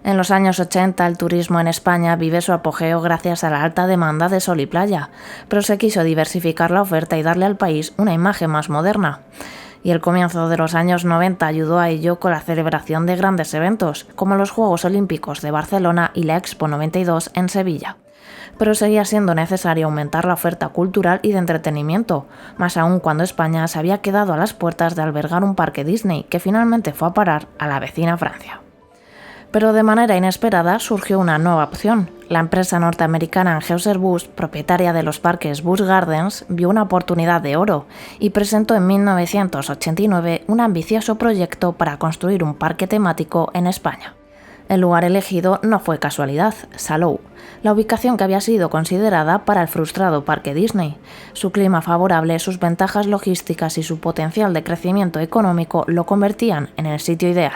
En los años 80 el turismo en España vive su apogeo gracias a la alta demanda de sol y playa, pero se quiso diversificar la oferta y darle al país una imagen más moderna. Y el comienzo de los años 90 ayudó a ello con la celebración de grandes eventos, como los Juegos Olímpicos de Barcelona y la Expo 92 en Sevilla. Pero seguía siendo necesario aumentar la oferta cultural y de entretenimiento, más aún cuando España se había quedado a las puertas de albergar un parque Disney que finalmente fue a parar a la vecina Francia. Pero de manera inesperada surgió una nueva opción. La empresa norteamericana Anheuser-Busch, propietaria de los parques Busch Gardens, vio una oportunidad de oro y presentó en 1989 un ambicioso proyecto para construir un parque temático en España. El lugar elegido no fue casualidad, Salou, la ubicación que había sido considerada para el frustrado parque Disney. Su clima favorable, sus ventajas logísticas y su potencial de crecimiento económico lo convertían en el sitio ideal.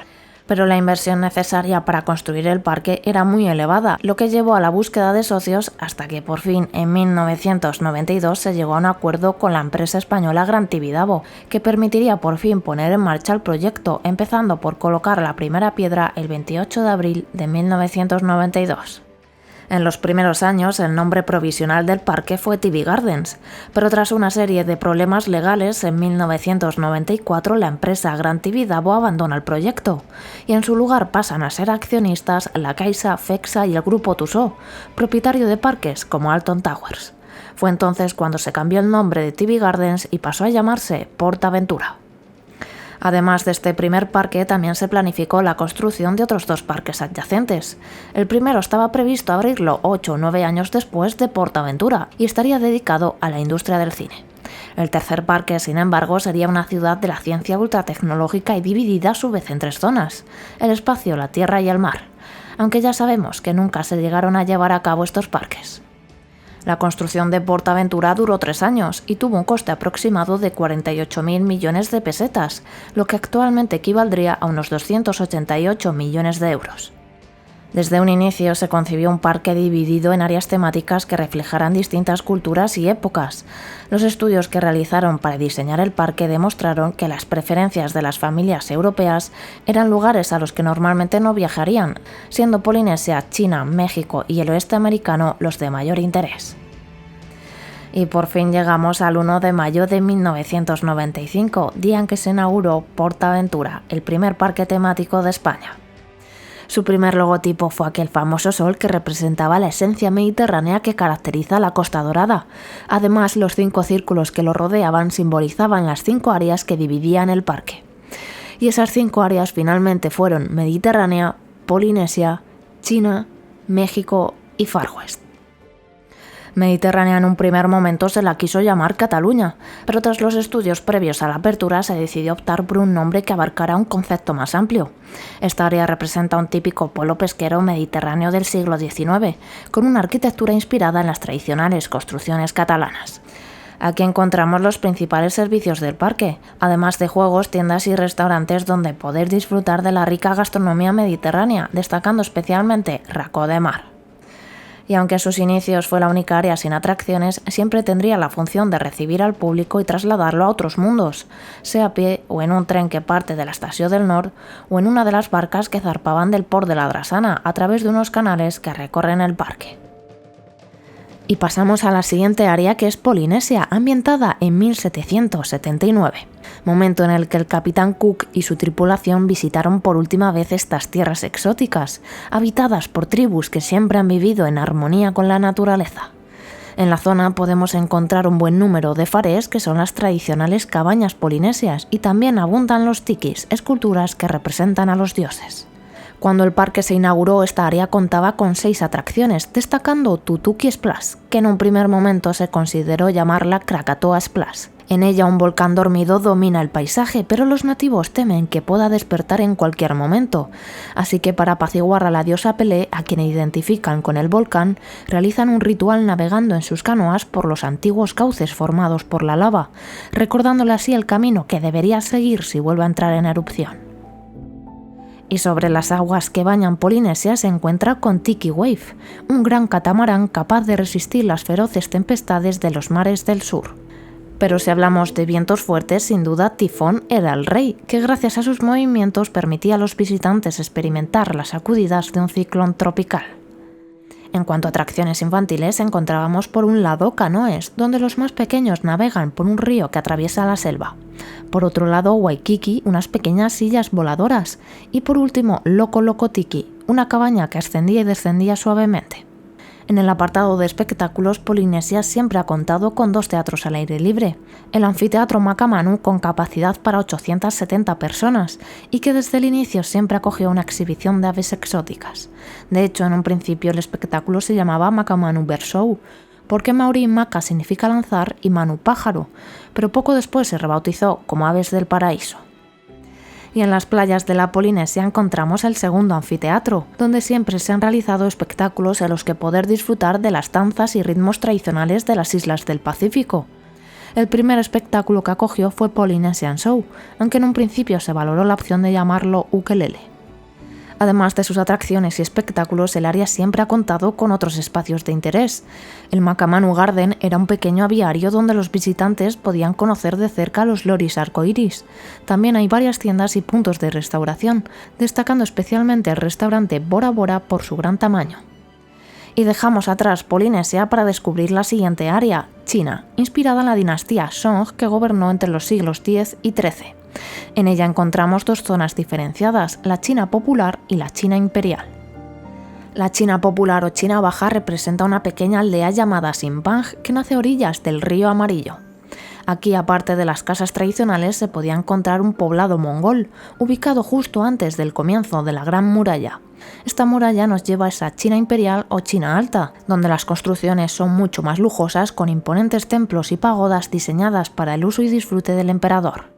Pero la inversión necesaria para construir el parque era muy elevada, lo que llevó a la búsqueda de socios hasta que por fin en 1992 se llegó a un acuerdo con la empresa española Gran Tibidabo, que permitiría por fin poner en marcha el proyecto, empezando por colocar la primera piedra el 28 de abril de 1992. En los primeros años, el nombre provisional del parque fue TV Gardens, pero tras una serie de problemas legales, en 1994 la empresa Gran Tibidabo abandona el proyecto, y en su lugar pasan a ser accionistas la Caixa, FECSA y el Grupo Tissot, propietario de parques como Alton Towers. Fue entonces cuando se cambió el nombre de TV Gardens y pasó a llamarse PortAventura. Además de este primer parque, también se planificó la construcción de otros dos parques adyacentes. El primero estaba previsto abrirlo 8 o 9 años después de PortAventura y estaría dedicado a la industria del cine. El tercer parque, sin embargo, sería una ciudad de la ciencia ultratecnológica y dividida a su vez en 3 zonas: el espacio, la tierra y el mar, aunque ya sabemos que nunca se llegaron a llevar a cabo estos parques. La construcción de PortAventura duró 3 años y tuvo un coste aproximado de 48.000 millones de pesetas, lo que actualmente equivaldría a unos 288 millones de euros. Desde un inicio se concibió un parque dividido en áreas temáticas que reflejaran distintas culturas y épocas. Los estudios que realizaron para diseñar el parque demostraron que las preferencias de las familias europeas eran lugares a los que normalmente no viajarían, siendo Polinesia, China, México y el oeste americano los de mayor interés. Y por fin llegamos al 1 de mayo de 1995, día en que se inauguró PortAventura, el primer parque temático de España. Su primer logotipo fue aquel famoso sol que representaba la esencia mediterránea que caracteriza la Costa Dorada. Además, los 5 círculos que lo rodeaban simbolizaban las 5 áreas que dividían el parque. Y esas 5 áreas finalmente fueron Mediterránea, Polinesia, China, México y Far West. Mediterránea en un primer momento se la quiso llamar Cataluña, pero tras los estudios previos a la apertura se decidió optar por un nombre que abarcara un concepto más amplio. Esta área representa un típico pueblo pesquero mediterráneo del siglo XIX, con una arquitectura inspirada en las tradicionales construcciones catalanas. Aquí encontramos los principales servicios del parque, además de juegos, tiendas y restaurantes donde poder disfrutar de la rica gastronomía mediterránea, destacando especialmente Racó de Mar. Y aunque en sus inicios fue la única área sin atracciones, siempre tendría la función de recibir al público y trasladarlo a otros mundos, sea a pie o en un tren que parte de la Estació del Nord o en una de las barcas que zarpaban del Port de la Drassana a través de unos canales que recorren el parque. Y pasamos a la siguiente área, que es Polinesia, ambientada en 1779, momento en el que el capitán Cook y su tripulación visitaron por última vez estas tierras exóticas, habitadas por tribus que siempre han vivido en armonía con la naturaleza. En la zona podemos encontrar un buen número de farés, que son las tradicionales cabañas polinesias, y también abundan los tikis, esculturas que representan a los dioses. Cuando el parque se inauguró, esta área contaba con 6 atracciones, destacando Tutuki Splash, que en un primer momento se consideró llamarla Krakatoa Splash. En ella un volcán dormido domina el paisaje, pero los nativos temen que pueda despertar en cualquier momento. Así que para apaciguar a la diosa Pelé, a quien identifican con el volcán, realizan un ritual navegando en sus canoas por los antiguos cauces formados por la lava, recordándole así el camino que debería seguir si vuelve a entrar en erupción. Y sobre las aguas que bañan Polinesia se encuentra Kon-Tiki Wave, un gran catamarán capaz de resistir las feroces tempestades de los mares del sur. Pero si hablamos de vientos fuertes, sin duda Tifón era el rey, que gracias a sus movimientos permitía a los visitantes experimentar las sacudidas de un ciclón tropical. En cuanto a atracciones infantiles, encontrábamos por un lado canoes, donde los más pequeños navegan por un río que atraviesa la selva. Por otro lado, Waikiki, unas pequeñas sillas voladoras. Y por último, Loco Loco Tiki, una cabaña que ascendía y descendía suavemente. En el apartado de espectáculos, Polinesia siempre ha contado con 2 teatros al aire libre. El anfiteatro Makamanu, con capacidad para 870 personas, y que desde el inicio siempre acogió una exhibición de aves exóticas. De hecho, en un principio el espectáculo se llamaba Makamanu Bird Show, porque maorí Maka significa lanzar y Manu pájaro, pero poco después se rebautizó como Aves del Paraíso. Y en las playas de la Polinesia encontramos el segundo anfiteatro, donde siempre se han realizado espectáculos en los que poder disfrutar de las danzas y ritmos tradicionales de las islas del Pacífico. El primer espectáculo que acogió fue Polynesian Show, aunque en un principio se valoró la opción de llamarlo ukelele. Además de sus atracciones y espectáculos, el área siempre ha contado con otros espacios de interés. El Makamanu Garden era un pequeño aviario donde los visitantes podían conocer de cerca los loris arcoíris. También hay varias tiendas y puntos de restauración, destacando especialmente el restaurante Bora Bora por su gran tamaño. Y dejamos atrás Polinesia para descubrir la siguiente área, China, inspirada en la dinastía Song que gobernó entre los siglos X y XIII. En ella encontramos 2 zonas diferenciadas, la China popular y la China imperial. La China popular o China baja representa una pequeña aldea llamada Xinpang que nace a orillas del río Amarillo. Aquí, aparte de las casas tradicionales, se podía encontrar un poblado mongol, ubicado justo antes del comienzo de la Gran Muralla. Esta muralla nos lleva a esa China imperial o China alta, donde las construcciones son mucho más lujosas, con imponentes templos y pagodas diseñadas para el uso y disfrute del emperador.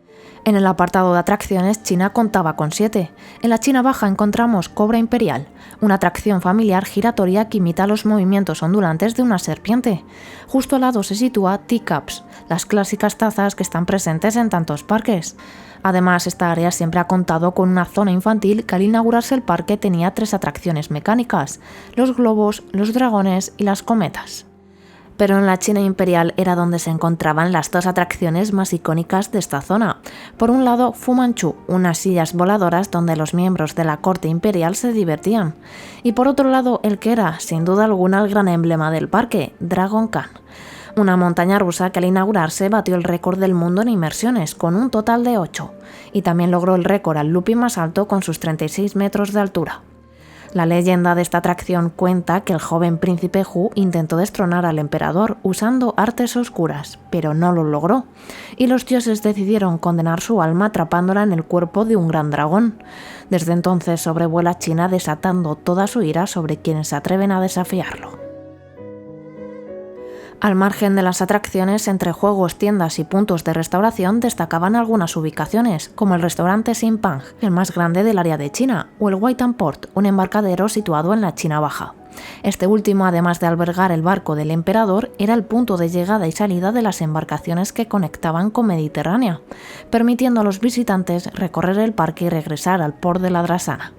En el apartado de atracciones, China contaba con 7. En la China baja encontramos Cobra Imperial, una atracción familiar giratoria que imita los movimientos ondulantes de una serpiente. Justo al lado se sitúa Teacups, las clásicas tazas que están presentes en tantos parques. Además, esta área siempre ha contado con una zona infantil que al inaugurarse el parque tenía 3 atracciones mecánicas, los globos, los dragones y las cometas. Pero en la China imperial era donde se encontraban las 2 atracciones más icónicas de esta zona. Por un lado, Fu Manchu, unas sillas voladoras donde los miembros de la corte imperial se divertían. Y por otro lado, el que era, sin duda alguna, el gran emblema del parque, Dragon Khan. Una montaña rusa que al inaugurarse batió el récord del mundo en inmersiones, con un total de 8. Y también logró el récord al looping más alto con sus 36 metros de altura. La leyenda de esta atracción cuenta que el joven príncipe Hu intentó destronar al emperador usando artes oscuras, pero no lo logró, y los dioses decidieron condenar su alma atrapándola en el cuerpo de un gran dragón. Desde entonces sobrevuela China desatando toda su ira sobre quienes se atreven a desafiarlo. Al margen de las atracciones, entre juegos, tiendas y puntos de restauración destacaban algunas ubicaciones, como el restaurante Xinpang, el más grande del área de China, o el Waitan Port, un embarcadero situado en la China baja. Este último, además de albergar el barco del emperador, era el punto de llegada y salida de las embarcaciones que conectaban con Mediterránea, permitiendo a los visitantes recorrer el parque y regresar al port de la Drasana.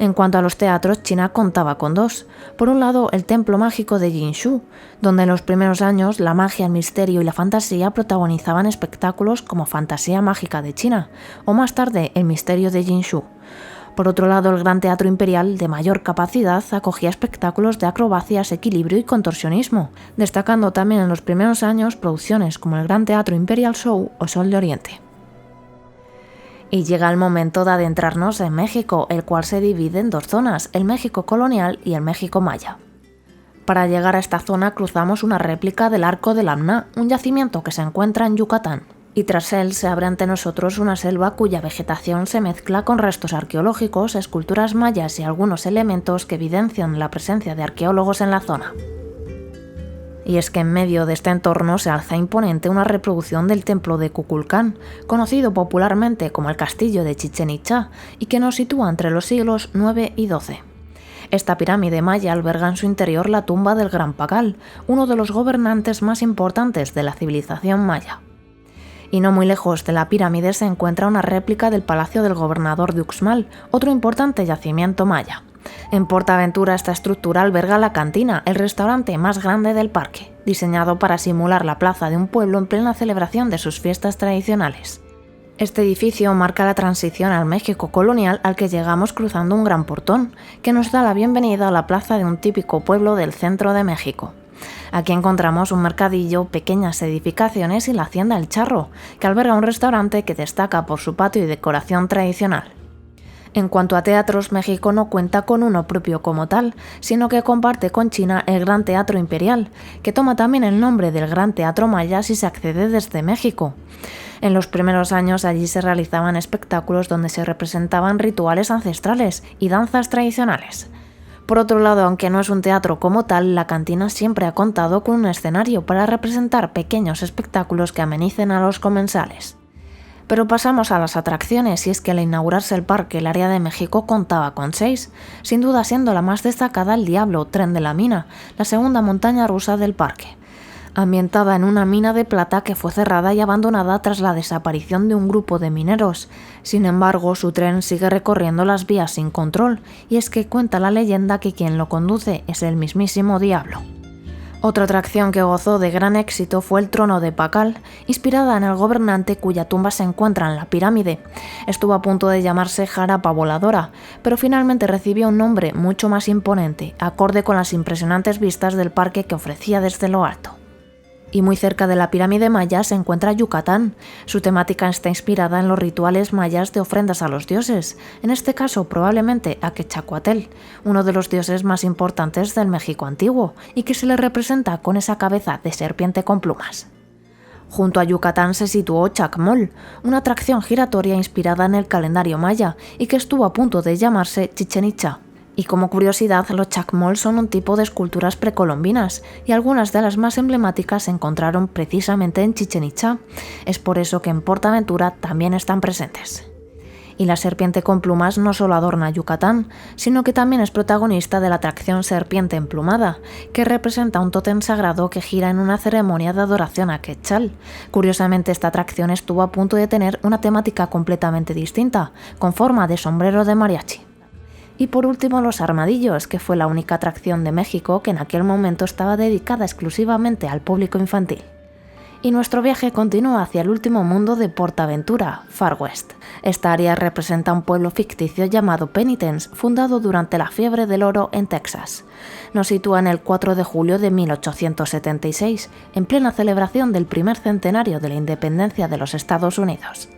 En cuanto a los teatros, China contaba con 2. Por un lado, el templo mágico de Jinshu, donde en los primeros años la magia, el misterio y la fantasía protagonizaban espectáculos como Fantasía Mágica de China, o más tarde El Misterio de Jinshu. Por otro lado, el Gran Teatro Imperial, de mayor capacidad, acogía espectáculos de acrobacias, equilibrio y contorsionismo, destacando también en los primeros años producciones como el Gran Teatro Imperial Show o Sol de Oriente. Y llega el momento de adentrarnos en México, el cual se divide en 2 zonas, el México colonial y el México maya. Para llegar a esta zona cruzamos una réplica del Arco de Lamna, un yacimiento que se encuentra en Yucatán. Y tras él se abre ante nosotros una selva cuya vegetación se mezcla con restos arqueológicos, esculturas mayas y algunos elementos que evidencian la presencia de arqueólogos en la zona. Y es que en medio de este entorno se alza imponente una reproducción del templo de Kukulcán, conocido popularmente como el castillo de Chichén Itzá, y que nos sitúa entre los siglos IX y XII. Esta pirámide maya alberga en su interior la tumba del Gran Pacal, uno de los gobernantes más importantes de la civilización maya. Y no muy lejos de la pirámide se encuentra una réplica del palacio del gobernador de Uxmal, otro importante yacimiento maya. En PortAventura esta estructura alberga la cantina, el restaurante más grande del parque, diseñado para simular la plaza de un pueblo en plena celebración de sus fiestas tradicionales. Este edificio marca la transición al México colonial al que llegamos cruzando un gran portón, que nos da la bienvenida a la plaza de un típico pueblo del centro de México. Aquí encontramos un mercadillo, pequeñas edificaciones y la hacienda El Charro, que alberga un restaurante que destaca por su patio y decoración tradicional. En cuanto a teatros, México no cuenta con uno propio como tal, sino que comparte con China el Gran Teatro Imperial, que toma también el nombre del Gran Teatro Maya si se accede desde México. En los primeros años allí se realizaban espectáculos donde se representaban rituales ancestrales y danzas tradicionales. Por otro lado, aunque no es un teatro como tal, la cantina siempre ha contado con un escenario para representar pequeños espectáculos que amenicen a los comensales. Pero pasamos a las atracciones, y es que al inaugurarse el parque, el área de México contaba con 6, sin duda siendo la más destacada el Diablo, Tren de la Mina, la segunda montaña rusa del parque. Ambientada en una mina de plata que fue cerrada y abandonada tras la desaparición de un grupo de mineros. Sin embargo, su tren sigue recorriendo las vías sin control, y es que cuenta la leyenda que quien lo conduce es el mismísimo Diablo. Otra atracción que gozó de gran éxito fue el Trono de Pacal, inspirada en el gobernante cuya tumba se encuentra en la pirámide. Estuvo a punto de llamarse Jarapa Voladora, pero finalmente recibió un nombre mucho más imponente, acorde con las impresionantes vistas del parque que ofrecía desde lo alto. Y muy cerca de la pirámide maya se encuentra Yucatán. Su temática está inspirada en los rituales mayas de ofrendas a los dioses, en este caso probablemente a Quetzalcóatl, uno de los dioses más importantes del México antiguo, y que se le representa con esa cabeza de serpiente con plumas. Junto a Yucatán se situó Chacmol, una atracción giratoria inspirada en el calendario maya y que estuvo a punto de llamarse Chichén Itzá. Y como curiosidad, los chacmol son un tipo de esculturas precolombinas, y algunas de las más emblemáticas se encontraron precisamente en Chichén Itzá. Es por eso que en PortAventura también están presentes. Y la serpiente con plumas no solo adorna Yucatán, sino que también es protagonista de la atracción Serpiente Emplumada, que representa un tótem sagrado que gira en una ceremonia de adoración a Quetzal. Curiosamente, esta atracción estuvo a punto de tener una temática completamente distinta, con forma de sombrero de mariachi. Y por último, los armadillos, que fue la única atracción de México que en aquel momento estaba dedicada exclusivamente al público infantil. Y nuestro viaje continúa hacia el último mundo de PortAventura, Far West. Esta área representa un pueblo ficticio llamado Penitence, fundado durante la fiebre del oro en Texas. Nos sitúa en el 4 de julio de 1876, en plena celebración del primer centenario de la independencia de los Estados Unidos.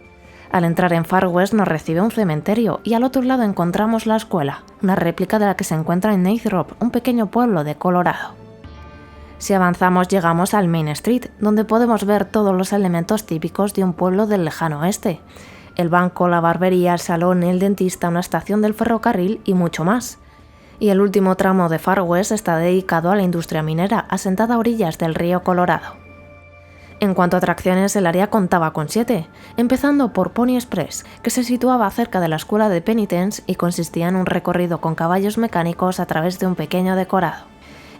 Al entrar en Far West nos recibe un cementerio y al otro lado encontramos la escuela, una réplica de la que se encuentra en Nathrop, un pequeño pueblo de Colorado. Si avanzamos llegamos al Main Street, donde podemos ver todos los elementos típicos de un pueblo del lejano oeste. El banco, la barbería, el salón, el dentista, una estación del ferrocarril y mucho más. Y el último tramo de Far West está dedicado a la industria minera, asentada a orillas del río Colorado. En cuanto a atracciones, el área contaba con 7, empezando por Pony Express, que se situaba cerca de la escuela de Penitence y consistía en un recorrido con caballos mecánicos a través de un pequeño decorado.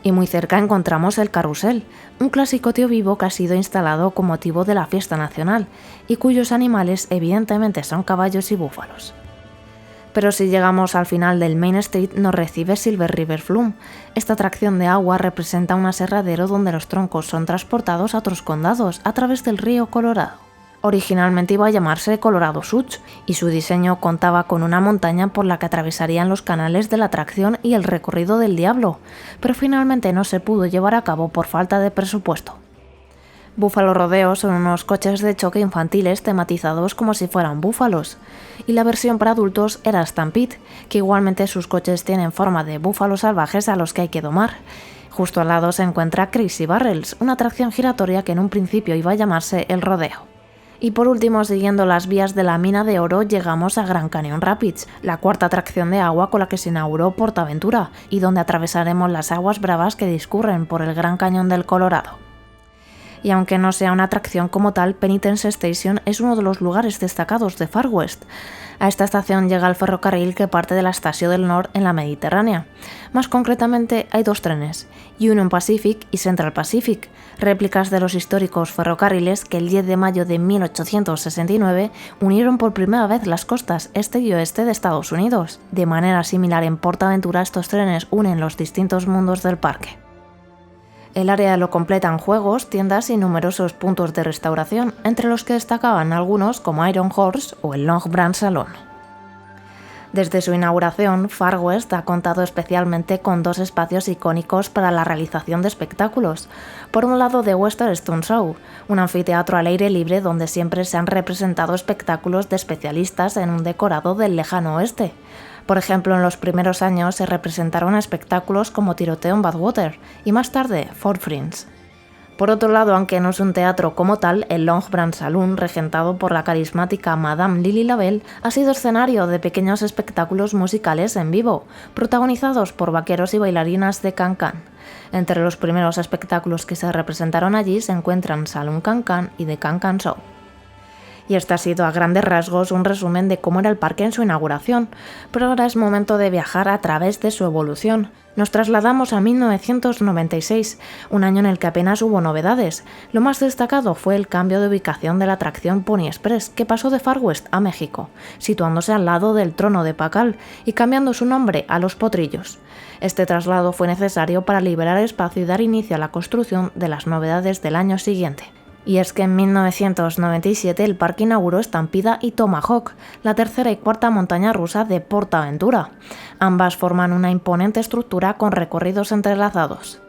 Y muy cerca encontramos el Carrusel, un clásico tío vivo que ha sido instalado con motivo de la fiesta nacional y cuyos animales evidentemente son caballos y búfalos. Pero si llegamos al final del Main Street nos recibe Silver River Flume. Esta atracción de agua representa un aserradero donde los troncos son transportados a otros condados a través del río Colorado. Originalmente iba a llamarse Colorado Such y su diseño contaba con una montaña por la que atravesarían los canales de la atracción y el recorrido del Diablo, pero finalmente no se pudo llevar a cabo por falta de presupuesto. Buffalo Rodeo son unos coches de choque infantiles tematizados como si fueran búfalos, y la versión para adultos era Stampede, que igualmente sus coches tienen forma de búfalos salvajes a los que hay que domar. Justo al lado se encuentra Crazy Barrels, una atracción giratoria que en un principio iba a llamarse El Rodeo. Y por último, siguiendo las vías de la mina de oro, llegamos a Grand Canyon Rapids, la cuarta atracción de agua con la que se inauguró PortAventura, y donde atravesaremos las aguas bravas que discurren por el Gran Cañón del Colorado. Y aunque no sea una atracción como tal, Penitence Station es uno de los lugares destacados de Far West. A esta estación llega el ferrocarril que parte de la Estació del Nord en la Mediterránea. Más concretamente, hay dos trenes, Union Pacific y Central Pacific, réplicas de los históricos ferrocarriles que el 10 de mayo de 1869 unieron por primera vez las costas este y oeste de Estados Unidos. De manera similar en PortAventura, estos trenes unen los distintos mundos del parque. El área lo completan juegos, tiendas y numerosos puntos de restauración, entre los que destacaban algunos como Iron Horse o el Long Branch Saloon. Desde su inauguración, Far West ha contado especialmente con dos espacios icónicos para la realización de espectáculos. Por un lado, The Western Stunt Show, un anfiteatro al aire libre donde siempre se han representado espectáculos de especialistas en un decorado del lejano oeste. Por ejemplo, en los primeros años se representaron espectáculos como Tiroteo en Badwater y más tarde Fort Prince. Por otro lado, aunque no es un teatro como tal, el Long Branch Saloon, regentado por la carismática Madame Lily Lavelle, ha sido escenario de pequeños espectáculos musicales en vivo, protagonizados por vaqueros y bailarinas de Can-Can. Entre los primeros espectáculos que se representaron allí se encuentran Saloon Can-Can y The Can-Can Show. Y este ha sido a grandes rasgos un resumen de cómo era el parque en su inauguración, pero ahora es momento de viajar a través de su evolución. Nos trasladamos a 1996, un año en el que apenas hubo novedades. Lo más destacado fue el cambio de ubicación de la atracción Pony Express, que pasó de Far West a México, situándose al lado del trono de Pacal y cambiando su nombre a Los Potrillos. Este traslado fue necesario para liberar espacio y dar inicio a la construcción de las novedades del año siguiente. Y es que en 1997 el parque inauguró Estampida y Tomahawk, la tercera y cuarta montaña rusa de PortAventura. Ambas forman una imponente estructura con recorridos entrelazados.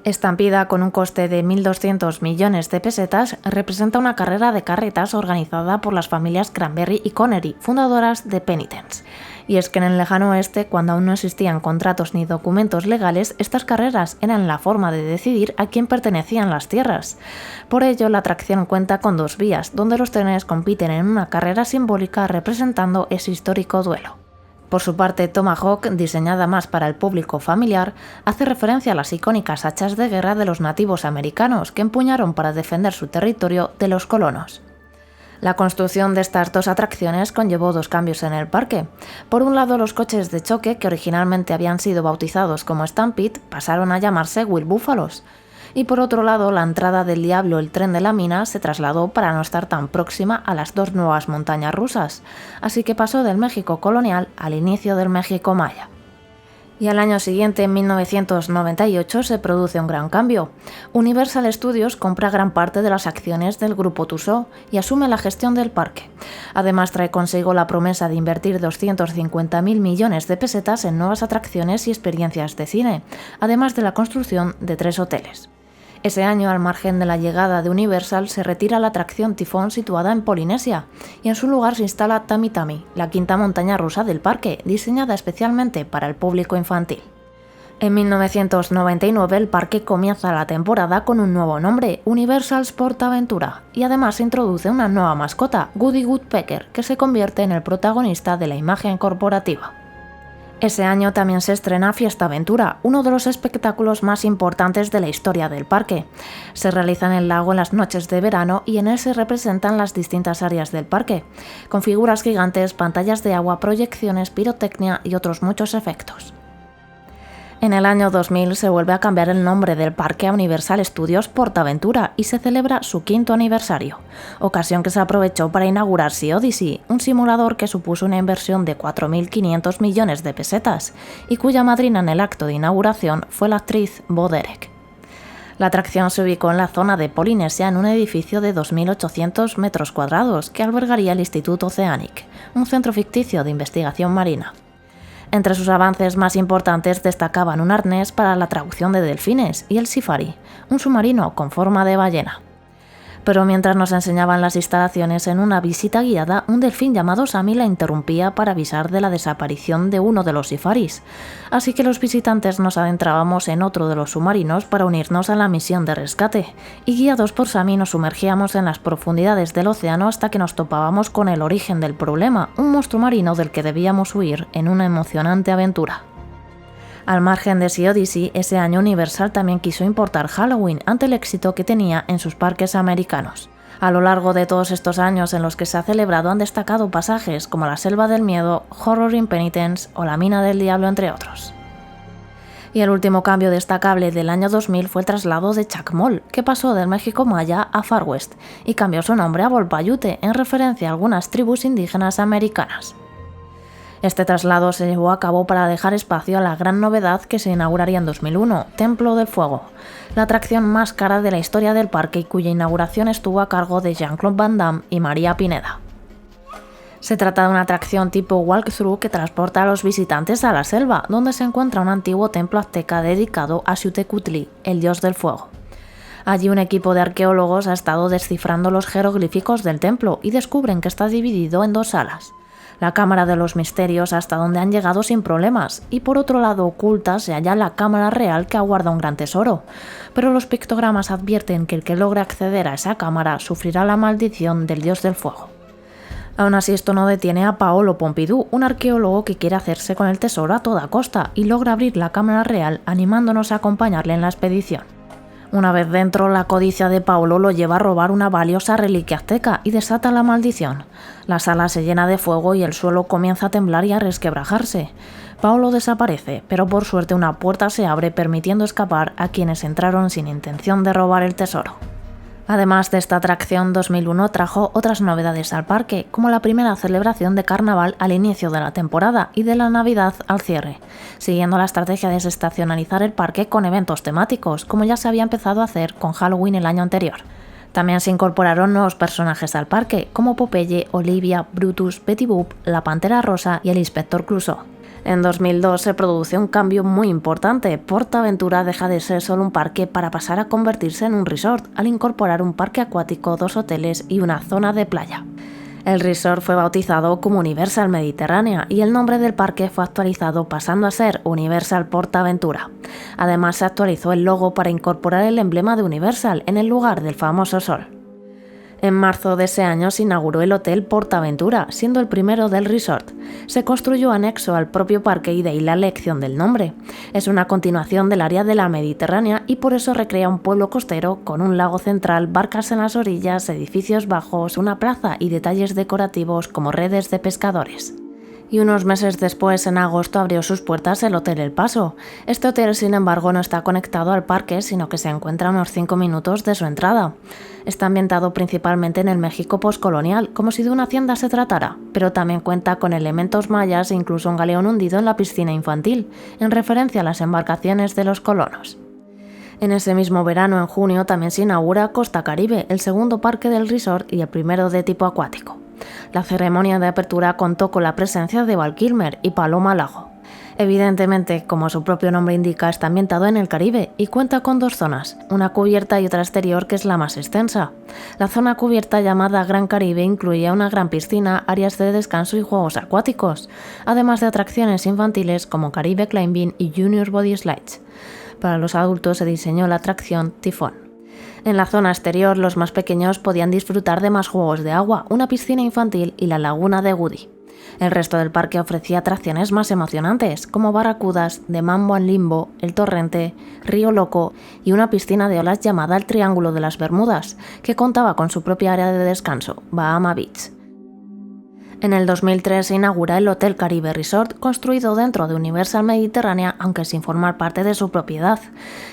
Estampida, con un coste de 1.200 millones de pesetas, representa una carrera de carretas organizada por las familias Cranberry y Connery, fundadoras de Penitence. Y es que en el lejano oeste, cuando aún no existían contratos ni documentos legales, estas carreras eran la forma de decidir a quién pertenecían las tierras. Por ello, la atracción cuenta con dos vías, donde los trenes compiten en una carrera simbólica representando ese histórico duelo. Por su parte, Tomahawk, diseñada más para el público familiar, hace referencia a las icónicas hachas de guerra de los nativos americanos que empuñaron para defender su territorio de los colonos. La construcción de estas dos atracciones conllevó dos cambios en el parque. Por un lado, los coches de choque, que originalmente habían sido bautizados como Stampede, pasaron a llamarse Wild Buffalos. Y por otro lado, la entrada del Diablo, el tren de la mina, se trasladó para no estar tan próxima a las dos nuevas montañas rusas, así que pasó del México colonial al inicio del México maya. Y al año siguiente, en 1998, se produce un gran cambio. Universal Studios compra gran parte de las acciones del grupo Tussauds y asume la gestión del parque. Además, trae consigo la promesa de invertir 250.000 millones de pesetas en nuevas atracciones y experiencias de cine, además de la construcción de 3 hoteles. Ese año, al margen de la llegada de Universal, se retira la atracción Tifón situada en Polinesia, y en su lugar se instala Tami Tami, la quinta montaña rusa del parque, diseñada especialmente para el público infantil. En 1999 el parque comienza la temporada con un nuevo nombre, Universal PortAventura, y además se introduce una nueva mascota, Woody Woodpecker, que se convierte en el protagonista de la imagen corporativa. Ese año también se estrena Fiesta Aventura, uno de los espectáculos más importantes de la historia del parque. Se realiza en el lago en las noches de verano y en él se representan las distintas áreas del parque, con figuras gigantes, pantallas de agua, proyecciones, pirotecnia y otros muchos efectos. En el año 2000 se vuelve a cambiar el nombre del parque a Universal Studios PortAventura y se celebra su 5º aniversario, ocasión que se aprovechó para inaugurar Sea Odyssey, un simulador que supuso una inversión de 4.500 millones de pesetas y cuya madrina en el acto de inauguración fue la actriz Bo Derek. La atracción se ubicó en la zona de Polinesia en un edificio de 2.800 metros cuadrados que albergaría el Instituto Oceanic, un centro ficticio de investigación marina. Entre sus avances más importantes destacaban un arnés para la traducción de delfines y el Safari, un submarino con forma de ballena. Pero mientras nos enseñaban las instalaciones en una visita guiada, un delfín llamado Sammy la interrumpía para avisar de la desaparición de uno de los safaris, así que los visitantes nos adentrábamos en otro de los submarinos para unirnos a la misión de rescate, y guiados por Sammy nos sumergíamos en las profundidades del océano hasta que nos topábamos con el origen del problema, un monstruo marino del que debíamos huir en una emocionante aventura. Al margen de Sea Odyssey, ese año Universal también quiso importar Halloween ante el éxito que tenía en sus parques americanos. A lo largo de todos estos años en los que se ha celebrado han destacado pasajes como la Selva del Miedo, Horror in Penitence o la Mina del Diablo, entre otros. Y el último cambio destacable del año 2000 fue el traslado de Chacmol, que pasó del México Maya a Far West y cambió su nombre a Volpayute en referencia a algunas tribus indígenas americanas. Este traslado se llevó a cabo para dejar espacio a la gran novedad que se inauguraría en 2001, Templo del Fuego, la atracción más cara de la historia del parque y cuya inauguración estuvo a cargo de Jean-Claude Van Damme y María Pineda. Se trata de una atracción tipo walkthrough que transporta a los visitantes a la selva, donde se encuentra un antiguo templo azteca dedicado a Xiuhtecutli, el dios del fuego. Allí un equipo de arqueólogos ha estado descifrando los jeroglíficos del templo y descubren que está dividido en dos salas. La Cámara de los Misterios, hasta donde han llegado sin problemas, y por otro lado oculta se halla la Cámara Real, que aguarda un gran tesoro. Pero los pictogramas advierten que el que logre acceder a esa cámara sufrirá la maldición del dios del fuego. Aún así, esto no detiene a Paolo Pompidou, un arqueólogo que quiere hacerse con el tesoro a toda costa y logra abrir la Cámara Real animándonos a acompañarle en la expedición. Una vez dentro, la codicia de Paolo lo lleva a robar una valiosa reliquia azteca y desata la maldición. La sala se llena de fuego y el suelo comienza a temblar y a resquebrajarse. Paolo desaparece, pero por suerte una puerta se abre permitiendo escapar a quienes entraron sin intención de robar el tesoro. Además de esta atracción, 2001 trajo otras novedades al parque, como la primera celebración de carnaval al inicio de la temporada y de la Navidad al cierre, siguiendo la estrategia de desestacionalizar el parque con eventos temáticos, como ya se había empezado a hacer con Halloween el año anterior. También se incorporaron nuevos personajes al parque, como Popeye, Olivia, Brutus, Betty Boop, la Pantera Rosa y el Inspector Clouseau. En 2002 se produjo un cambio muy importante. PortAventura deja de ser solo un parque para pasar a convertirse en un resort, al incorporar un parque acuático, 2 hoteles y una zona de playa. El resort fue bautizado como Universal Mediterránea y el nombre del parque fue actualizado pasando a ser Universal PortAventura. Además se actualizó el logo para incorporar el emblema de Universal en el lugar del famoso sol. En marzo de ese año se inauguró el Hotel PortAventura, siendo el primero del resort. Se construyó anexo al propio parque y de ahí la elección del nombre. Es una continuación del área de la Mediterránea y por eso recrea un pueblo costero con un lago central, barcas en las orillas, edificios bajos, una plaza y detalles decorativos como redes de pescadores. Y unos meses después, en agosto, abrió sus puertas el Hotel El Paso. Este hotel, sin embargo, no está conectado al parque, sino que se encuentra a unos 5 minutos de su entrada. Está ambientado principalmente en el México postcolonial, como si de una hacienda se tratara, pero también cuenta con elementos mayas e incluso un galeón hundido en la piscina infantil, en referencia a las embarcaciones de los colonos. En ese mismo verano, en junio, también se inaugura Costa Caribe, el segundo parque del resort y el primero de tipo acuático. La ceremonia de apertura contó con la presencia de Val Kilmer y Paloma Lago. Evidentemente, como su propio nombre indica, está ambientado en el Caribe y cuenta con 2 zonas, una cubierta y otra exterior que es la más extensa. La zona cubierta, llamada Gran Caribe, incluía una gran piscina, áreas de descanso y juegos acuáticos, además de atracciones infantiles como Caribe Climbing y Junior Body Slides. Para los adultos se diseñó la atracción Tifón. En la zona exterior, los más pequeños podían disfrutar de más juegos de agua, una piscina infantil y la laguna de Woody. El resto del parque ofrecía atracciones más emocionantes, como barracudas, de Mambo en Limbo, el Torrente, Río Loco y una piscina de olas llamada el Triángulo de las Bermudas, que contaba con su propia área de descanso, Bahama Beach. En el 2003 se inaugura el Hotel Caribe Resort, construido dentro de Universal Mediterránea, aunque sin formar parte de su propiedad.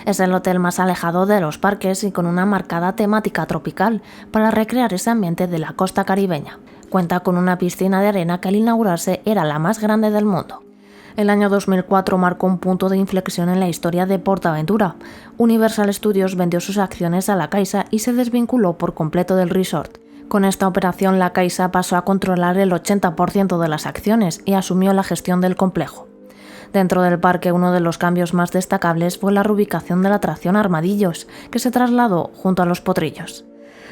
Es el hotel más alejado de los parques y con una marcada temática tropical para recrear ese ambiente de la costa caribeña. Cuenta con una piscina de arena que al inaugurarse era la más grande del mundo. El año 2004 marcó un punto de inflexión en la historia de PortAventura. Universal Studios vendió sus acciones a la Caixa y se desvinculó por completo del resort. Con esta operación, la Caixa pasó a controlar el 80% de las acciones y asumió la gestión del complejo. Dentro del parque, uno de los cambios más destacables fue la reubicación de la atracción Armadillos, que se trasladó junto a los potrillos.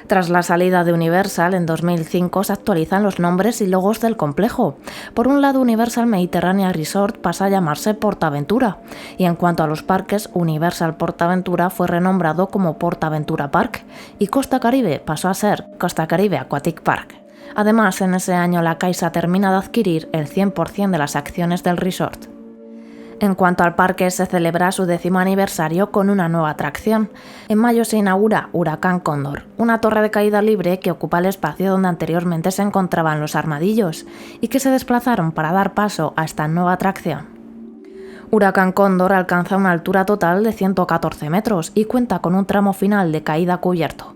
Tras la salida de Universal, en 2005 se actualizan los nombres y logos del complejo. Por un lado, Universal Mediterránea Resort pasa a llamarse PortAventura, y en cuanto a los parques, Universal PortAventura fue renombrado como PortAventura Park, y Costa Caribe pasó a ser Costa Caribe Aquatic Park. Además, en ese año la Caixa termina de adquirir el 100% de las acciones del resort. En cuanto al parque, se celebra su 10º aniversario con una nueva atracción. En mayo se inaugura Huracán Cóndor, una torre de caída libre que ocupa el espacio donde anteriormente se encontraban los armadillos y que se desplazaron para dar paso a esta nueva atracción. Huracán Cóndor alcanza una altura total de 114 metros y cuenta con un tramo final de caída cubierto.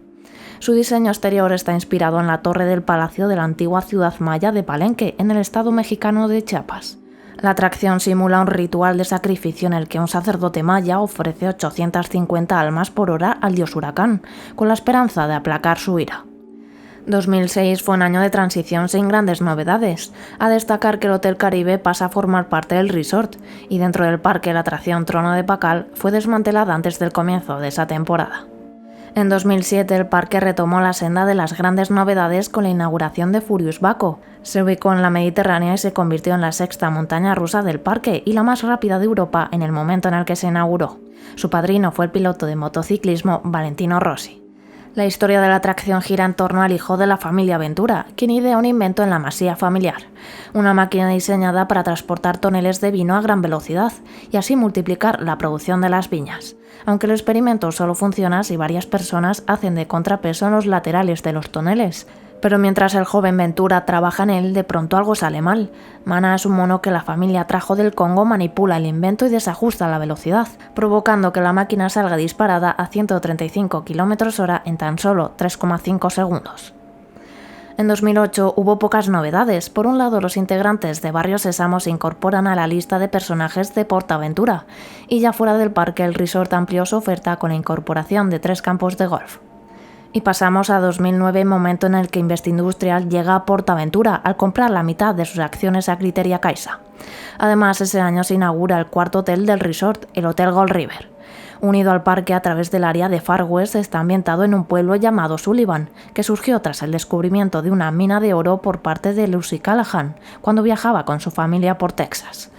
Su diseño exterior está inspirado en la torre del palacio de la antigua ciudad maya de Palenque, en el estado mexicano de Chiapas. La atracción simula un ritual de sacrificio en el que un sacerdote maya ofrece 850 almas por hora al dios huracán, con la esperanza de aplacar su ira. 2006 fue un año de transición sin grandes novedades. A destacar que el Hotel Caribe pasa a formar parte del resort, y dentro del parque la atracción Trono de Pacal fue desmantelada antes del comienzo de esa temporada. En 2007 el parque retomó la senda de las grandes novedades con la inauguración de Furious Baco. Se ubicó en la Mediterránea y se convirtió en la 6ª montaña rusa del parque y la más rápida de Europa en el momento en el que se inauguró. Su padrino fue el piloto de motociclismo Valentino Rossi. La historia de la atracción gira en torno al hijo de la familia Ventura, quien idea un invento en la masía familiar, una máquina diseñada para transportar toneles de vino a gran velocidad y así multiplicar la producción de las viñas. Aunque el experimento solo funciona si varias personas hacen de contrapeso en los laterales de los toneles. Pero mientras el joven Ventura trabaja en él, de pronto algo sale mal. Mana es un mono que la familia trajo del Congo, manipula el invento y desajusta la velocidad, provocando que la máquina salga disparada a 135 km/h en tan solo 3,5 segundos. En 2008 hubo pocas novedades. Por un lado, los integrantes de Barrio Sésamo se incorporan a la lista de personajes de PortAventura, y ya fuera del parque el resort amplió su oferta con la incorporación de 3 campos de golf. Y pasamos a 2009, momento en el que Investindustrial llega a PortAventura al comprar la mitad de sus acciones a Criteria Caixa. Además, ese año se inaugura el 4º hotel del resort, el Hotel Gold River. Unido al parque a través del área de Far West, está ambientado en un pueblo llamado Sullivan, que surgió tras el descubrimiento de una mina de oro por parte de Lucy Callahan, cuando viajaba con su familia por Texas.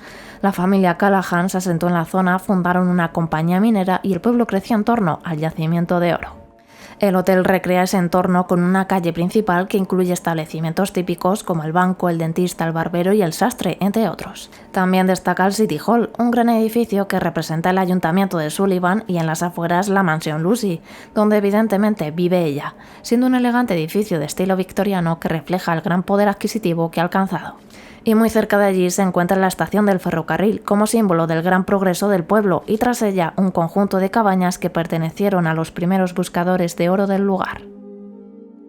La familia Callahan se asentó en la zona, fundaron una compañía minera y el pueblo creció en torno al yacimiento de oro. El hotel recrea ese entorno con una calle principal que incluye establecimientos típicos como el banco, el dentista, el barbero y el sastre, entre otros. También destaca el City Hall, un gran edificio que representa el ayuntamiento de Sullivan, y en las afueras la mansión Lucy, donde evidentemente vive ella, siendo un elegante edificio de estilo victoriano que refleja el gran poder adquisitivo que ha alcanzado. Y muy cerca de allí se encuentra la estación del ferrocarril, como símbolo del gran progreso del pueblo, y tras ella un conjunto de cabañas que pertenecieron a los primeros buscadores de oro del lugar.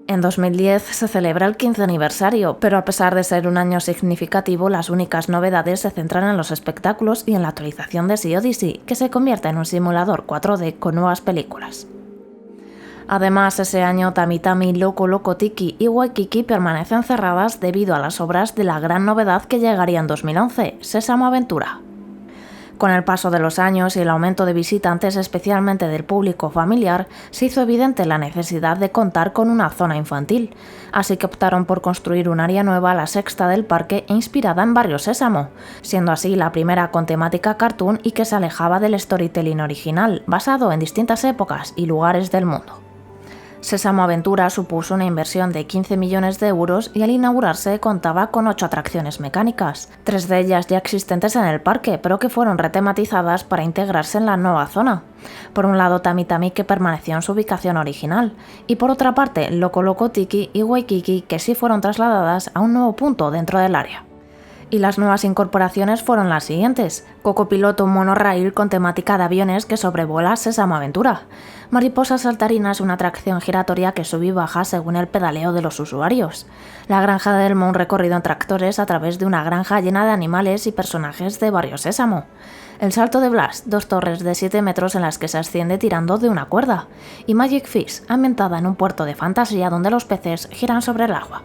En 2010 se celebra el 15 aniversario, pero a pesar de ser un año significativo, las únicas novedades se centran en los espectáculos y en la actualización de Sea Odyssey, que se convierte en un simulador 4D con nuevas películas. Además, ese año Tami Tami, Loco Loco Tiki y Waikiki permanecen cerradas debido a las obras de la gran novedad que llegaría en 2011, Sésamo Aventura. Con el paso de los años y el aumento de visitantes, especialmente del público familiar, se hizo evidente la necesidad de contar con una zona infantil, así que optaron por construir un área nueva, la 6ª del parque, inspirada en Barrio Sésamo, siendo así la primera con temática cartoon y que se alejaba del storytelling original, basado en distintas épocas y lugares del mundo. Sésamo Aventura supuso una inversión de 15 millones de euros y al inaugurarse contaba con 8 atracciones mecánicas, 3 de ellas ya existentes en el parque, pero que fueron retematizadas para integrarse en la nueva zona. Por un lado Tami Tami, que permaneció en su ubicación original, y por otra parte Loco Loco Tiki y Waikiki, que sí fueron trasladadas a un nuevo punto dentro del área. Y las nuevas incorporaciones fueron las siguientes: Coco Piloto, un monorail con temática de aviones que sobrevuela Sésamo Aventura. Mariposa Saltarina es una atracción giratoria que sube y baja según el pedaleo de los usuarios. La Granja de Elmo, un recorrido en tractores a través de una granja llena de animales y personajes de Barrio Sésamo. El Salto de Blas, 2 torres de 7 metros en las que se asciende tirando de una cuerda. Y Magic Fish, ambientada en un puerto de fantasía donde los peces giran sobre el agua.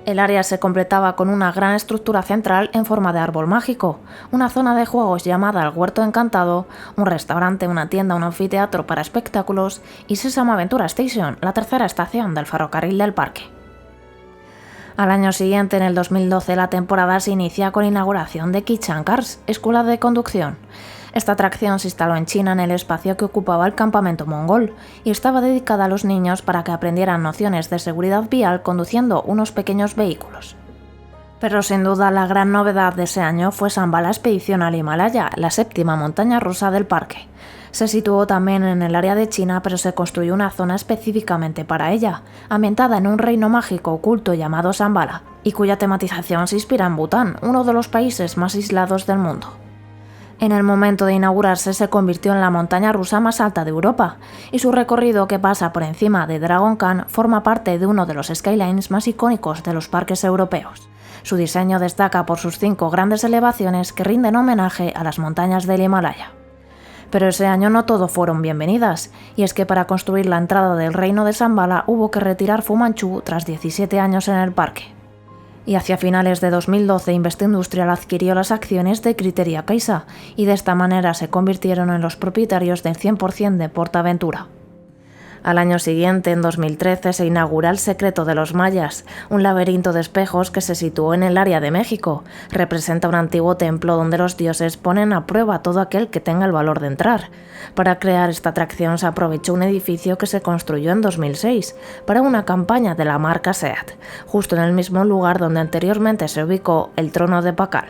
El área se completaba con una gran estructura central en forma de árbol mágico, una zona de juegos llamada el Huerto Encantado, un restaurante, una tienda, un anfiteatro para espectáculos y Sésamo Aventura Station, la 3ª estación del ferrocarril del parque. Al año siguiente, en el 2012, la temporada se inicia con la inauguración de Kitchen Cars, escuela de conducción. Esta atracción se instaló en China, en el espacio que ocupaba el campamento mongol, y estaba dedicada a los niños para que aprendieran nociones de seguridad vial conduciendo unos pequeños vehículos. Pero sin duda la gran novedad de ese año fue Shambhala Expedición al Himalaya, la séptima montaña rusa del parque. Se situó también en el área de China, pero se construyó una zona específicamente para ella, ambientada en un reino mágico oculto llamado Shambhala, y cuya tematización se inspira en Bután, uno de los países más aislados del mundo. En el momento de inaugurarse se convirtió en la montaña rusa más alta de Europa, y su recorrido, que pasa por encima de Dragon Khan, forma parte de uno de los skylines más icónicos de los parques europeos. Su diseño destaca por sus 5 grandes elevaciones que rinden homenaje a las montañas del Himalaya. Pero ese año no todo fueron bienvenidas, y es que para construir la entrada del reino de Shambhala hubo que retirar Fu Manchu tras 17 años en el parque. Y hacia finales de 2012 Investindustrial adquirió las acciones de Criteria Caixa, y de esta manera se convirtieron en los propietarios del 100% de PortAventura. Al año siguiente, en 2013, se inaugura El Secreto de los Mayas, un laberinto de espejos que se situó en el área de México. Representa un antiguo templo donde los dioses ponen a prueba a todo aquel que tenga el valor de entrar. Para crear esta atracción se aprovechó un edificio que se construyó en 2006 para una campaña de la marca SEAT, justo en el mismo lugar donde anteriormente se ubicó el trono de Pakal.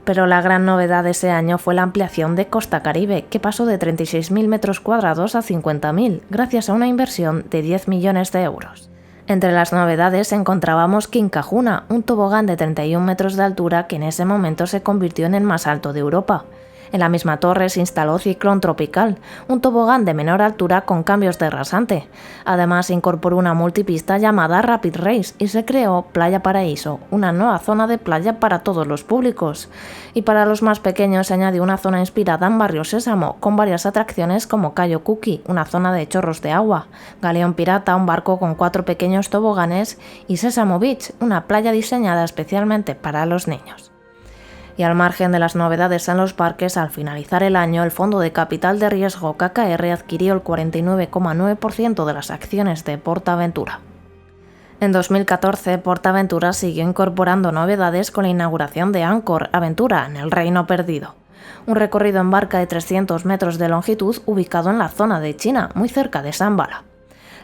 Pero la gran novedad de ese año fue la ampliación de Costa Caribe, que pasó de 36.000 metros cuadrados a 50.000, gracias a una inversión de 10 millones de euros. Entre las novedades encontrábamos Quincajuna, un tobogán de 31 metros de altura que en ese momento se convirtió en el más alto de Europa. En la misma torre se instaló Ciclón Tropical, un tobogán de menor altura con cambios de rasante. Además se incorporó una multipista llamada Rapid Race y se creó Playa Paraíso, una nueva zona de playa para todos los públicos. Y para los más pequeños se añadió una zona inspirada en Barrio Sésamo, con varias atracciones como Cayo Cookie, una zona de chorros de agua, Galeón Pirata, un barco con 4 pequeños toboganes, y Sésamo Beach, una playa diseñada especialmente para los niños. Y al margen de las novedades en los parques, al finalizar el año, el fondo de capital de riesgo KKR adquirió el 49,9% de las acciones de PortAventura. En 2014, PortAventura siguió incorporando novedades con la inauguración de Angkor Aventura en el Reino Perdido, un recorrido en barca de 300 metros de longitud ubicado en la zona de China, muy cerca de Shambhala.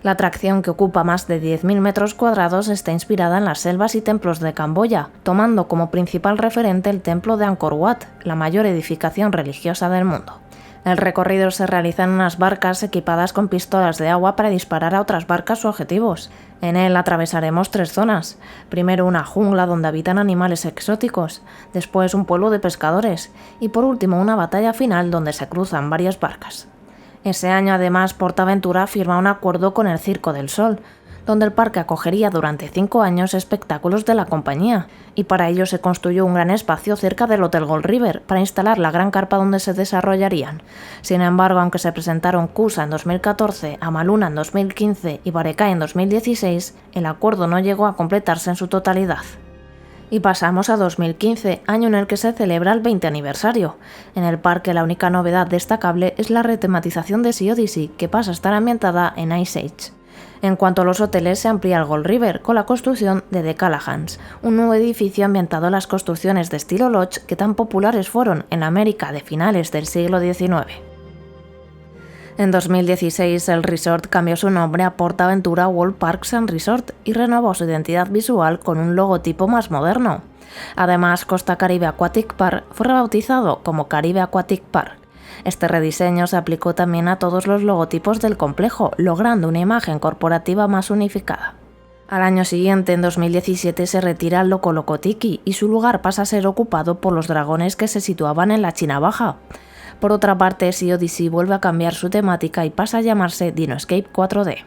La atracción, que ocupa más de 10.000 metros cuadrados, está inspirada en las selvas y templos de Camboya, tomando como principal referente el templo de Angkor Wat, la mayor edificación religiosa del mundo. El recorrido se realiza en unas barcas equipadas con pistolas de agua para disparar a otras barcas o objetivos. En él atravesaremos 3 zonas. Primero una jungla donde habitan animales exóticos, después un pueblo de pescadores y por último una batalla final donde se cruzan varias barcas. Ese año, además, PortAventura firma un acuerdo con el Circo del Sol, donde el parque acogería durante 5 años espectáculos de la compañía, y para ello se construyó un gran espacio cerca del Hotel Gold River para instalar la gran carpa donde se desarrollarían. Sin embargo, aunque se presentaron Kusa en 2014, Amaluna en 2015 y Barekai en 2016, el acuerdo no llegó a completarse en su totalidad. Y pasamos a 2015, año en el que se celebra el 20 aniversario. En el parque la única novedad destacable es la retematización de Sea Odyssey, que pasa a estar ambientada en Ice Age. En cuanto a los hoteles, se amplía el Gold River con la construcción de The Callaghan's, un nuevo edificio ambientado en las construcciones de estilo Lodge que tan populares fueron en América de finales del siglo XIX. En 2016, el resort cambió su nombre a PortAventura World Parks and Resort y renovó su identidad visual con un logotipo más moderno. Además, Costa Caribe Aquatic Park fue rebautizado como Caribe Aquatic Park. Este rediseño se aplicó también a todos los logotipos del complejo, logrando una imagen corporativa más unificada. Al año siguiente, en 2017, se retira el Loco Loco Tiki y su lugar pasa a ser ocupado por los dragones que se situaban en la China Baja. Por otra parte, Sea Odyssey vuelve a cambiar su temática y pasa a llamarse Dinoescape 4D.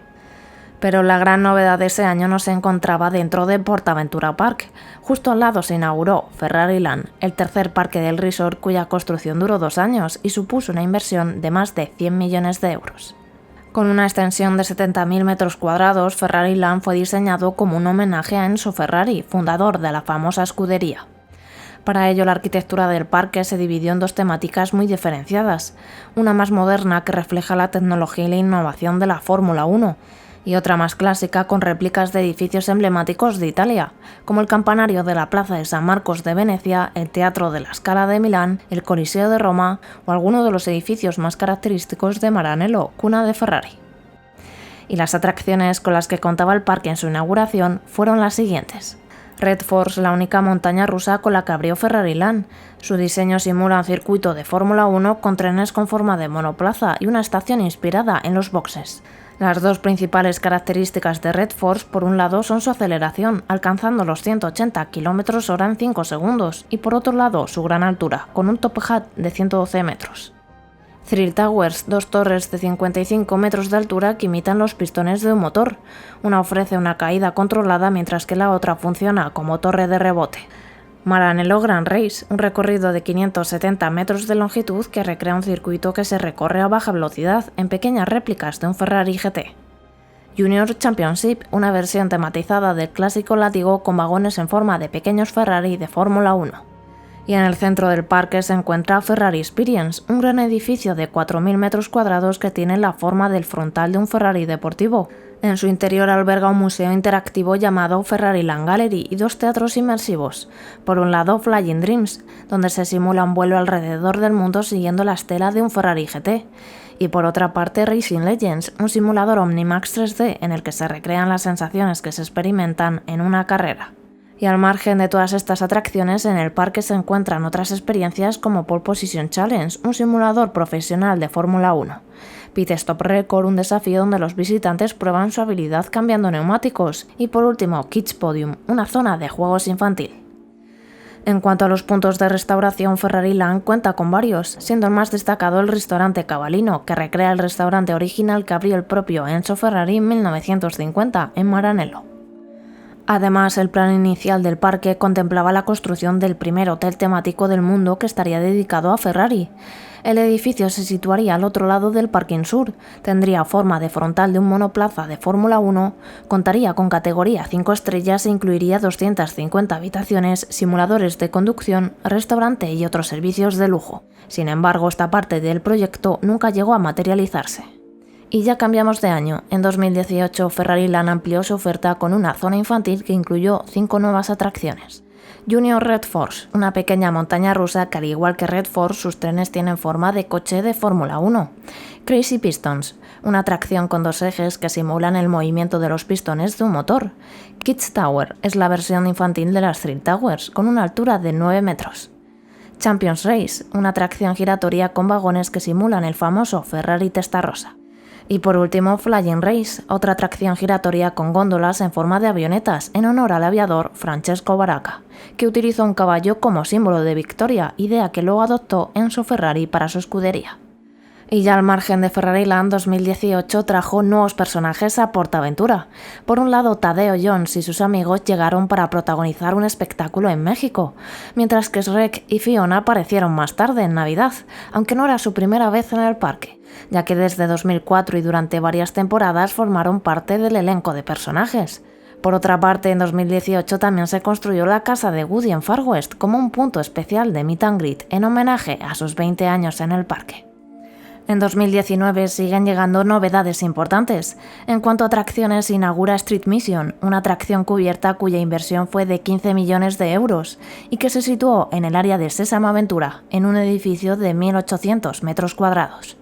Pero la gran novedad de ese año no se encontraba dentro de PortAventura Park. Justo al lado se inauguró Ferrari Land, el tercer parque del resort cuya construcción duró 2 años y supuso una inversión de más de 100 millones de euros. Con una extensión de 70.000 metros cuadrados, Ferrari Land fue diseñado como un homenaje a Enzo Ferrari, fundador de la famosa escudería. Para ello, la arquitectura del parque se dividió en 2 temáticas muy diferenciadas, una más moderna que refleja la tecnología y la innovación de la Fórmula 1, y otra más clásica con réplicas de edificios emblemáticos de Italia, como el campanario de la Plaza de San Marcos de Venecia, el Teatro de la Scala de Milán, el Coliseo de Roma o alguno de los edificios más característicos de Maranello, cuna de Ferrari. Y las atracciones con las que contaba el parque en su inauguración fueron las siguientes: Red Force, la única montaña rusa con la que abrió Ferrari Land. Su diseño simula un circuito de Fórmula 1 con trenes con forma de monoplaza y una estación inspirada en los boxes. Las dos principales características de Red Force, por un lado, son su aceleración, alcanzando los 180 km/h en 5 segundos, y por otro lado, su gran altura, con un top hat de 112 metros. Thrill Towers, dos torres de 55 metros de altura que imitan los pistones de un motor. Una ofrece una caída controlada mientras que la otra funciona como torre de rebote. Maranello Grand Race, un recorrido de 570 metros de longitud que recrea un circuito que se recorre a baja velocidad en pequeñas réplicas de un Ferrari GT. Junior Championship, una versión tematizada del clásico látigo con vagones en forma de pequeños Ferrari de Fórmula 1. Y en el centro del parque se encuentra Ferrari Experience, un gran edificio de 4.000 metros cuadrados que tiene la forma del frontal de un Ferrari deportivo. En su interior alberga un museo interactivo llamado Ferrari Land Gallery y dos teatros inmersivos. Por un lado, Flying Dreams, donde se simula un vuelo alrededor del mundo siguiendo la estela de un Ferrari GT. Y por otra parte, Racing Legends, un simulador Omnimax 3D en el que se recrean las sensaciones que se experimentan en una carrera. Y al margen de todas estas atracciones, en el parque se encuentran otras experiencias como Pole Position Challenge, un simulador profesional de Fórmula 1. Pit Stop Record, un desafío donde los visitantes prueban su habilidad cambiando neumáticos. Y por último, Kids Podium, una zona de juegos infantil. En cuanto a los puntos de restauración, Ferrari Land cuenta con varios, siendo el más destacado el restaurante Cavallino, que recrea el restaurante original que abrió el propio Enzo Ferrari en 1950 en Maranello. Además, el plan inicial del parque contemplaba la construcción del primer hotel temático del mundo que estaría dedicado a Ferrari. El edificio se situaría al otro lado del parking sur, tendría forma de frontal de un monoplaza de Fórmula 1, contaría con categoría 5 estrellas e incluiría 250 habitaciones, simuladores de conducción, restaurante y otros servicios de lujo. Sin embargo, esta parte del proyecto nunca llegó a materializarse. Y ya cambiamos de año. En 2018, Ferrari Land amplió su oferta con una zona infantil que incluyó 5 nuevas atracciones. Junior Red Force, una pequeña montaña rusa que al igual que Red Force, sus trenes tienen forma de coche de Fórmula 1. Crazy Pistons, una atracción con 2 ejes que simulan el movimiento de los pistones de un motor. Kids Tower es la versión infantil de las Thrill Towers, con una altura de 9 metros. Champions Race, una atracción giratoria con vagones que simulan el famoso Ferrari Testarossa. Y por último, Flying Race, otra atracción giratoria con góndolas en forma de avionetas en honor al aviador Francesco Baracca, que utilizó un caballo como símbolo de victoria, idea que luego adoptó en su Ferrari para su escudería. Y ya al margen de Ferrari Land, 2018 trajo nuevos personajes a PortAventura. Por un lado, Tadeo Jones y sus amigos llegaron para protagonizar un espectáculo en México, mientras que Shrek y Fiona aparecieron más tarde, en Navidad, aunque no era su primera vez en el parque, ya que desde 2004 y durante varias temporadas formaron parte del elenco de personajes. Por otra parte, en 2018 también se construyó la casa de Woody en Far West como un punto especial de Meet and Greet en homenaje a sus 20 años en el parque. En 2019 siguen llegando novedades importantes. En cuanto a atracciones, inaugura Street Mission, una atracción cubierta cuya inversión fue de 15 millones de euros y que se situó en el área de Sésamo Aventura, en un edificio de 1.800 metros cuadrados.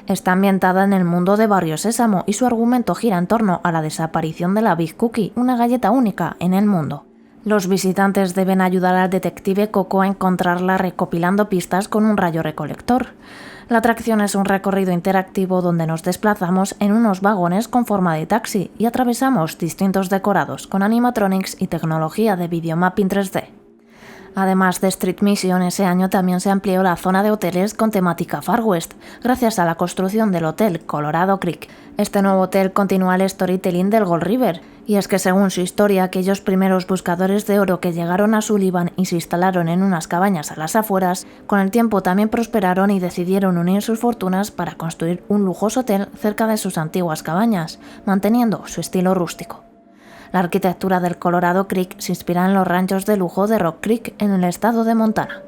Está ambientada en el mundo de Barrio Sésamo y su argumento gira en torno a la desaparición de la Big Cookie, una galleta única en el mundo. Los visitantes deben ayudar al detective Coco a encontrarla recopilando pistas con un rayo recolector. La atracción es un recorrido interactivo donde nos desplazamos en unos vagones con forma de taxi y atravesamos distintos decorados con animatronics y tecnología de videomapping 3D. Además de Street Mission, ese año también se amplió la zona de hoteles con temática Far West, gracias a la construcción del Hotel Colorado Creek. Este nuevo hotel continúa el storytelling del Gold River, y es que según su historia, aquellos primeros buscadores de oro que llegaron a Sullivan y se instalaron en unas cabañas a las afueras, con el tiempo también prosperaron y decidieron unir sus fortunas para construir un lujoso hotel cerca de sus antiguas cabañas, manteniendo su estilo rústico. La arquitectura del Colorado Creek se inspira en los ranchos de lujo de Rock Creek en el estado de Montana.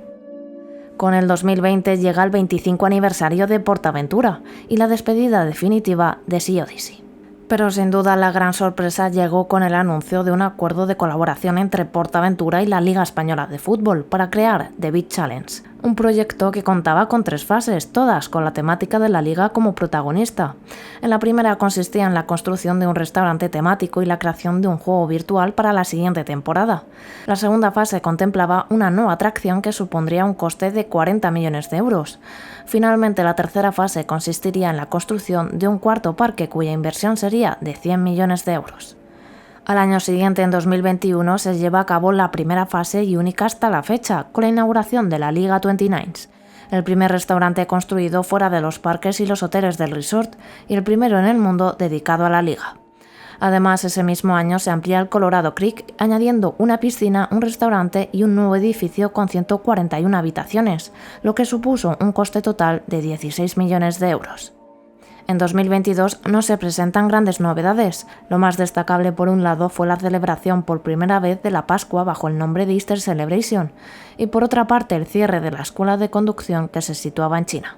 Con el 2020 llega el 25 aniversario de PortAventura y la despedida definitiva de Sea Odyssey. Pero sin duda la gran sorpresa llegó con el anuncio de un acuerdo de colaboración entre PortAventura y la Liga Española de Fútbol para crear The Beach Challenge, Un proyecto que contaba con 3 fases, todas con la temática de la liga como protagonista. En la primera consistía en la construcción de un restaurante temático y la creación de un juego virtual para la siguiente temporada. La segunda fase contemplaba una nueva atracción que supondría un coste de 40 millones de euros. Finalmente, la tercera fase consistiría en la construcción de un cuarto parque cuya inversión sería de 100 millones de euros. Al año siguiente, en 2021, se lleva a cabo la primera fase y única hasta la fecha, con la inauguración de la Liga 29, el primer restaurante construido fuera de los parques y los hoteles del resort y el primero en el mundo dedicado a la liga. Además, ese mismo año se amplía el Colorado Creek, añadiendo una piscina, un restaurante y un nuevo edificio con 141 habitaciones, lo que supuso un coste total de 16 millones de euros. En 2022 no se presentan grandes novedades. Lo más destacable, por un lado, fue la celebración por primera vez de la Pascua bajo el nombre de Easter Celebration, y por otra parte el cierre de la escuela de conducción que se situaba en China.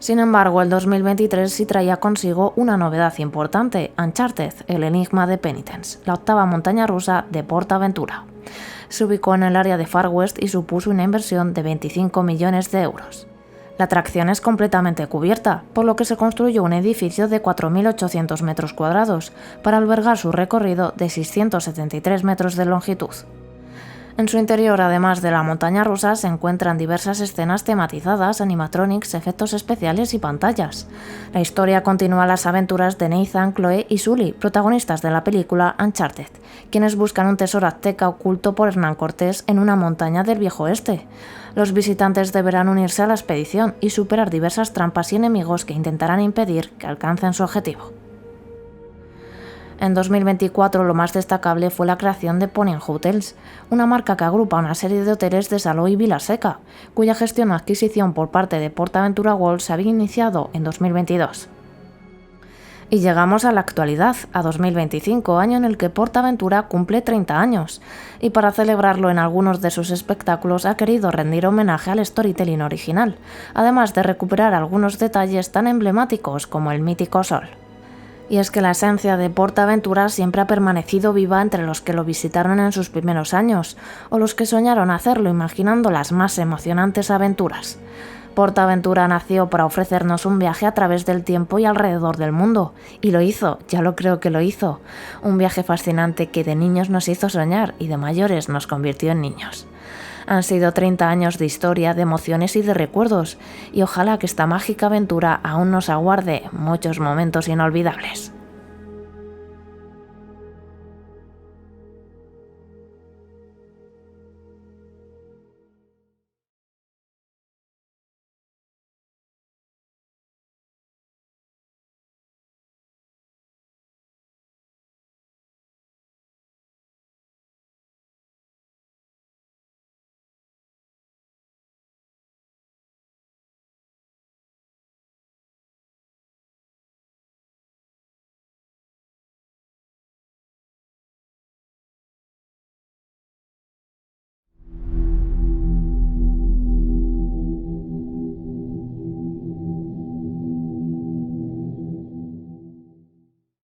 Sin embargo, el 2023 sí traía consigo una novedad importante, Uncharted, el enigma de Penitence, la octava montaña rusa de PortAventura. Se ubicó en el área de Far West y supuso una inversión de 25 millones de euros. La atracción es completamente cubierta, por lo que se construyó un edificio de 4.800 metros cuadrados para albergar su recorrido de 673 metros de longitud. En su interior, además de la montaña rusa, se encuentran diversas escenas tematizadas, animatronics, efectos especiales y pantallas. La historia continúa las aventuras de Nathan, Chloe y Sully, protagonistas de la película Uncharted, quienes buscan un tesoro azteca oculto por Hernán Cortés en una montaña del Viejo Oeste. Los visitantes deberán unirse a la expedición y superar diversas trampas y enemigos que intentarán impedir que alcancen su objetivo. En 2024 lo más destacable fue la creación de Ponyan Hotels, una marca que agrupa una serie de hoteles de Salou y Vila-seca, cuya gestión o adquisición por parte de PortAventura World se había iniciado en 2022. Y llegamos a la actualidad, a 2025, año en el que PortAventura cumple 30 años, y para celebrarlo en algunos de sus espectáculos ha querido rendir homenaje al storytelling original, además de recuperar algunos detalles tan emblemáticos como el mítico sol. Y es que la esencia de PortAventura siempre ha permanecido viva entre los que lo visitaron en sus primeros años, o los que soñaron hacerlo imaginando las más emocionantes aventuras. PortAventura nació para ofrecernos un viaje a través del tiempo y alrededor del mundo, y lo hizo, ya lo creo que lo hizo. Un viaje fascinante que de niños nos hizo soñar y de mayores nos convirtió en niños. Han sido 30 años de historia, de emociones y de recuerdos, y ojalá que esta mágica aventura aún nos aguarde muchos momentos inolvidables.